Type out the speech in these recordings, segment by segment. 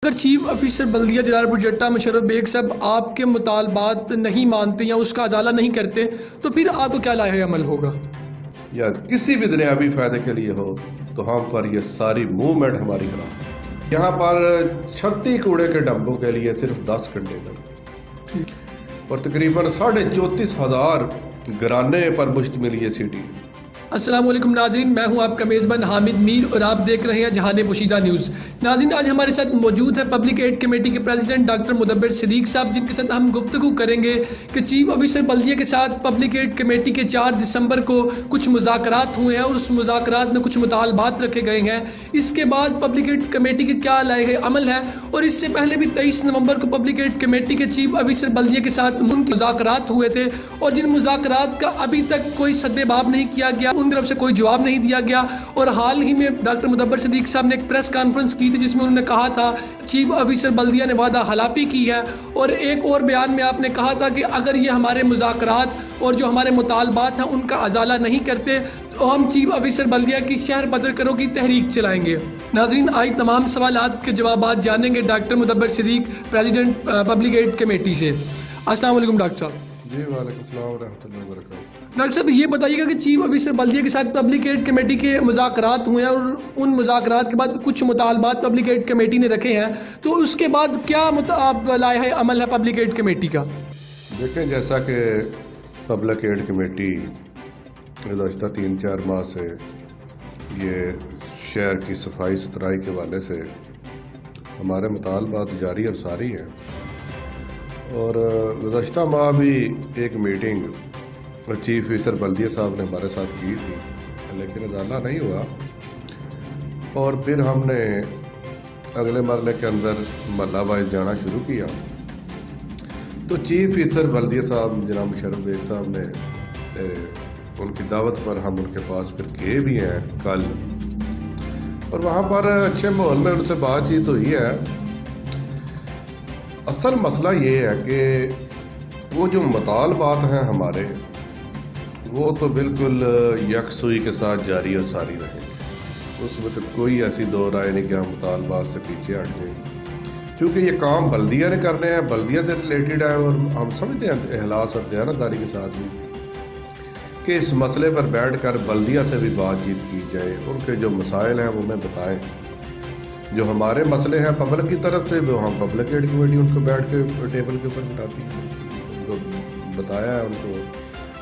اگر chief officer بلدیہ جلال Jata Musharraf bag صاحب آپ کے مطالبات نہیں مانتے یا اس کا ازالہ نہیں کرتے تو پھر آپ کو کیا لاحق عمل ہوگا؟ یا کسی بھی دنیاوی فائدے کے لیے ہو تو ہم پر یہ ساری موومنٹ ہماری خلاف. یہاں پر 36 کوڑے کے ڈبوں کے لیے صرف 10 کنٹینر اور تقریباً 34,500 گرانے پر مشتمل یہ سٹی. السلام علیکم ناظرین، میں ہوں آپ کا میزبان حامد میر اور آپ دیکھ رہے ہیں جہان پوشیدہ نیوز. ناظرین، آج ہمارے ساتھ موجود ہے پبلک ایڈ کمیٹی کے پریزیڈنٹ ڈاکٹر مدبر صدیق صاحب، جن کے ساتھ ہم گفتگو کریں گے کہ چیف آفیسر بلدیہ کے ساتھ پبلک ایڈ کمیٹی کے 4 دسمبر کو کچھ مذاکرات ہوئے ہیں اور اس مذاکرات میں کچھ مطالبات رکھے گئے ہیں. اس کے بعد پبلک ایڈ کمیٹی کے کیا لاحق عمل ہے، اور اس سے پہلے بھی 23 نومبر کو پبلک ایڈ کمیٹی کے چیف آفیسر بلدیہ کے ساتھ مذاکرات ہوئے تھے اور جن مذاکرات کا ابھی تک کوئی سد باب نہیں کیا گیا، ان طرف سے کوئی جواب نہیں دیا گیا. اور حال ہی میں ڈاکٹر مدبر صدیق صاحب نے ایک پریس کانفرنس کی تھی جس میں انہوں نے کہا تھا چیف آفیسر بلدیہ نے وعدہ خلافی کی ہے، اور ایک اور بیان میں آپ نے کہا تھا کہ اگر یہ ہمارے مذاکرات اور جو ہمارے مطالبات ہیں ان کا ازالہ نہیں کرتے تو ہم چیف آفیسر بلدیہ کی شہر بدر کرو کی تحریک چلائیں گے. ناظرین، آج تمام سوالات کے جوابات جانیں گے ڈاکٹر مدبر صدیق، پریزیڈنٹ پبلک ایڈ کمیٹی سے. السلام علیکم ڈاکٹر صاحب. جی وعلیکم السلام ورحمۃ اللہ وبرکاتہ. ڈاکٹر صاحب، یہ بتائیے گا کہ چیف آفیسر بلدیہ کے ساتھ پبلک ایڈ کمیٹی کے مذاکرات ہوئے ہیں اور ان مذاکرات کے بعد کچھ مطالبات پبلک ایڈ کمیٹی نے رکھے ہیں، تو اس کے بعد کیا لاحق عمل ہے پبلک ایڈ کمیٹی کا؟ دیکھیں، جیسا کہ پبلک ایڈ کمیٹی گزشتہ 3-4 ماہ سے یہ شہر کی صفائی ستھرائی کے حوالے سے ہمارے مطالبات جاری اور ساری ہیں، اور گزشتہ ماہ بھی ایک میٹنگ چیف آفیسر بلدیہ صاحب نے ہمارے ساتھ کی تھی، لیکن ازالہ نہیں ہوا. اور پھر ہم نے اگلے مرحلے کے اندر محلہ وائز جانا شروع کیا. تو چیف آفیسر بلدیہ صاحب جناب مشرف بیگ صاحب نے ان کی دعوت پر ہم ان کے پاس پھر گئے بھی ہیں کل، اور وہاں پر اچھے ماحول میں ان سے بات چیت ہوئی ہے. اصل مسئلہ یہ ہے کہ وہ جو مطالبات ہیں ہمارے، وہ تو بالکل یکسوئی کے ساتھ جاری اور ساری رہے. اس میں تو کوئی ایسی دو رائے نہیں کہ ہم مطالبات سے پیچھے ہٹ جائیں، کیونکہ یہ کام بلدیہ نے کرنے ہیں، بلدیہ سے ریلیٹڈ ہے، اور ہم سمجھتے ہیں اخلاص اور دیانتداری کے ساتھ بھی کہ اس مسئلے پر بیٹھ کر بلدیہ سے بھی بات چیت کی جائے. ان کے جو مسائل ہیں وہ ہمیں بتائیں، جو ہمارے مسئلے ہیں پبلک کی طرف سے وہ ہم پبلک ایڈ کمیٹی ان کو بیٹھ کے ٹیبل کے اوپر بٹاتی ہے. ان کو بتایا ہے، ان کو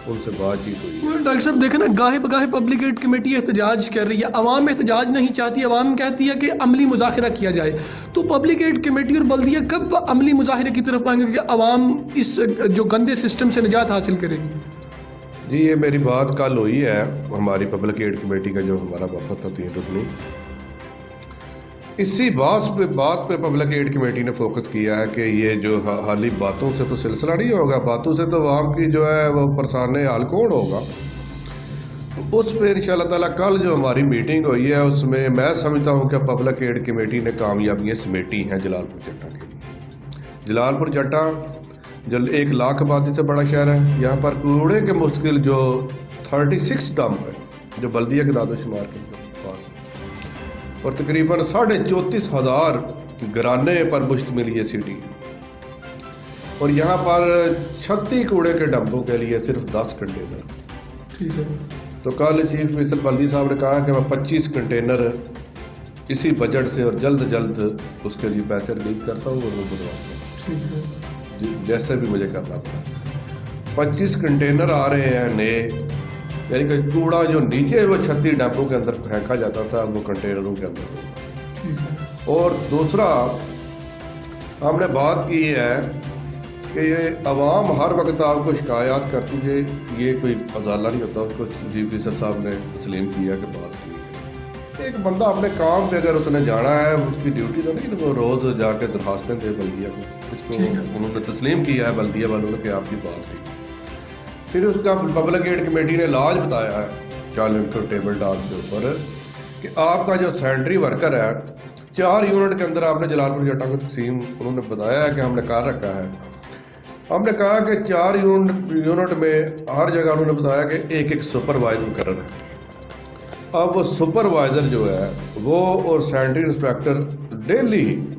ان سے بات چیت ہوئی. ڈاکٹر صاحب دیکھیں نا، گاہے بگاہے پبلک ایڈ کمیٹی احتجاج کر رہی ہے، عوام احتجاج نہیں چاہتی، عوام کہتی ہے کہ عملی مظاہرہ کیا جائے. تو پبلک ایڈ کمیٹی اور بلدیہ کب عملی مظاہرے کی طرف آئیں گے کہ عوام اس جو گندے سسٹم سے نجات حاصل کرے گی؟ جی، یہ میری بات کل ہوئی ہے ہماری پبلک ایڈ کمیٹی کا جو ہمارا وفد تھا 3 رکنی، اسی بات پہ پبلک ایڈ کمیٹی نے فوکس کیا ہے کہ یہ جو حالی باتوں سے تو سلسلہ نہیں ہوگا، باتوں سے تو عوام کی جو ہے وہ پرسانے حال کون ہوگا. تو اس پہ انشاءاللہ تعالیٰ کل جو ہماری میٹنگ ہوئی ہے اس میں میں سمجھتا ہوں کہ پبلک ایڈ کمیٹی نے کامیابیاں سمیٹی ہیں جلال پور جٹا کے لیے. جلال پور جٹا جو 1 لاکھ آبادی سے بڑا شہر ہے، یہاں پر کوڑے کے مستقل جو 36 ڈمپ ہے جو بلدیہ کے داد و شمار کے پاس، اور تقریباً 34,500 گرانے پر مشتمل یہ سٹی، اور یہاں پر 36 کوڑے کے ڈبوں کے لیے صرف 10 کنٹینر. تو کل چیف آفیسر بلدیہ صاحب نے کہا کہ میں 25 کنٹینر اسی بجٹ سے اور جلد اس کے لیے پیسے ریلیز کرتا ہوں اور وہ بنواتا ہوں، جیسے بھی مجھے کرنا پڑا. 25 کنٹینر آ رہے ہیں نئے، یعنی کہ کوڑا جو نیچے وہ 36 ڈبوں کے اندر پھینکا جاتا تھا وہ کنٹینروں کے اندر ہوگا. اور دوسرا ہم نے بات کی ہے کہ یہ عوام ہر وقت آپ کو شکایات کرتی ہے، یہ کوئی ازالہ نہیں ہوتا. اس کو چیف آفیسر صاحب نے تسلیم کیا کہ بات کی. ایک بندہ اپنے کام پہ اگر اس نے جانا ہے، اس کی ڈیوٹی تو نہیں وہ روز جا کے درخواستیں دے بلدیہ کو. اس کو انہوں نے تسلیم کیا ہے بلدیہ والوں نے کہ آپ کی بات کی. پھر اس کا پبلک ایڈ کمیٹی نے علاج بتایا ہے چیلنج کو ٹیبل ٹاپ کے اوپر کہ آپ کا جو سینٹری ورکر ہے 4 یونٹ کے اندر آپ نے جلال پور جٹا کو تقسیم، انہوں نے بتایا ہے کہ ہم نے کار رکھا ہے. ہم نے کہا کہ 4 یونٹ میں ہر جگہ انہوں نے بتایا کہ ایک سپروائزر مقرر ہے. اب وہ سپروائزر جو ہے وہ اور سینٹری انسپیکٹر ڈیلی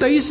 23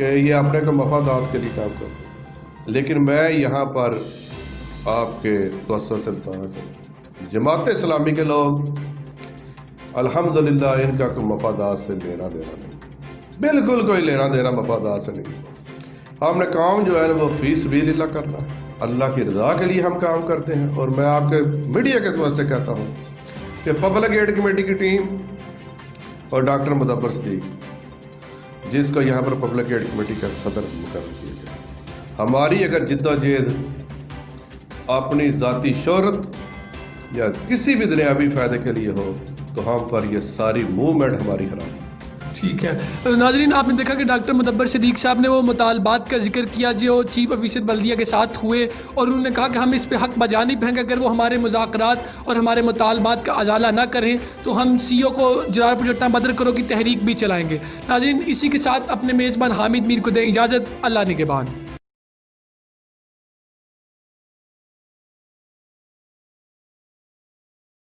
کہ یہ اپنے کو مفادات کے لیے کام کرتے ہیں، لیکن میں یہاں پر آپ کے توسط سے بتانا چاہتا ہوں، جماعت اسلامی کے لوگ الحمدللہ ان کا کوئی مفادات سے لینا دینا نہیں، بالکل کوئی لینا دینا مفادات سے نہیں۔ ہم نے کام جو ہے نا وہ فی سبیل اللہ کرنا ہے، اللہ کی رضا کے لیے ہم کام کرتے ہیں۔ اور میں آپ کے میڈیا کے طور سے کہتا ہوں کہ پبلک ایڈ کمیٹی کی ٹیم اور ڈاکٹر مدبر صدیق جس کو یہاں پر پبلک ایڈ کمیٹی کا صدر مقرر کیا گیا، ہماری اگر جدوجہد اپنی ذاتی شہرت یا کسی بھی دنیاوی فائدے کے لیے ہو تو ہم پر یہ ساری موومنٹ ہماری حرام ہے۔ ٹھیک ہے ناظرین، آپ نے دیکھا کہ ڈاکٹر مدبر صدیق صاحب نے وہ مطالبات کا ذکر کیا جو چیف آفیسر بلدیہ کے ساتھ ہوئے، اور انہوں نے کہا کہ ہم اس پہ حق بجانب ہیں کہ اگر وہ ہمارے مذاکرات اور ہمارے مطالبات کا ازالہ نہ کریں تو ہم سی او کو جرار پروجیکٹاں بدر کرو کی تحریک بھی چلائیں گے۔ ناظرین، اسی کے ساتھ اپنے میزبان حامد میر کو دیں اجازت، اللہ نگہبان۔